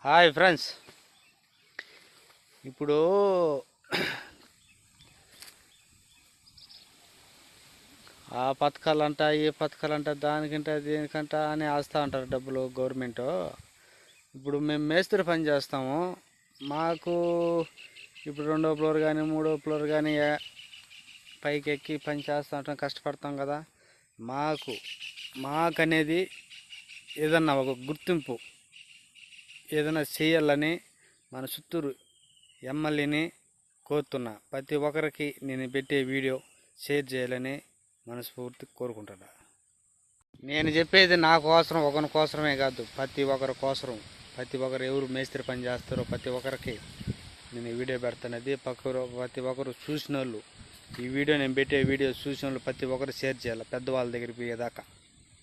Hi friends, ఇప్పుడు ఆ పథకాలంట ఈ పథకాలంట దానికంట దీనికంట అని వేస్తూ ఉంటారు డబ్బులు గవర్నమెంట్. ఇప్పుడు మేము మేస్త్రి పని చేస్తాము. మాకు ఇప్పుడు 2వ ఫ్లోర్ కానీ 3వ ఫ్లోర్ కానీ పైకి ఎక్కి పని చేస్తూ ఉంటాం, కష్టపడతాం కదా. మాకనేది ఏదన్నా ఒక గుర్తింపు ఏదైనా చేయాలని మన చిత్తూరు ఎమ్మెల్యేని కోరుతున్నా. ప్రతి ఒక్కరికి నేను పెట్టే వీడియో షేర్ చేయాలని మనస్ఫూర్తి కోరుకుంటున్నా. నేను చెప్పేది నా కోసం ఒకరి కోసమే కాదు, ప్రతి ఒక్కరి కోసం. ప్రతి ఒక్కరు ఎవరు మేస్త్రి పని చేస్తారో ప్రతి ఒక్కరికి నేను ఈ వీడియో పెడతానది. ప్రతి ఒక్కరు చూసిన వాళ్ళు ఈ వీడియో, నేను పెట్టే వీడియో చూసిన వాళ్ళు ప్రతి ఒక్కరు షేర్ చేయాలి, పెద్దవాళ్ళ దగ్గరికి పోయేదాకా.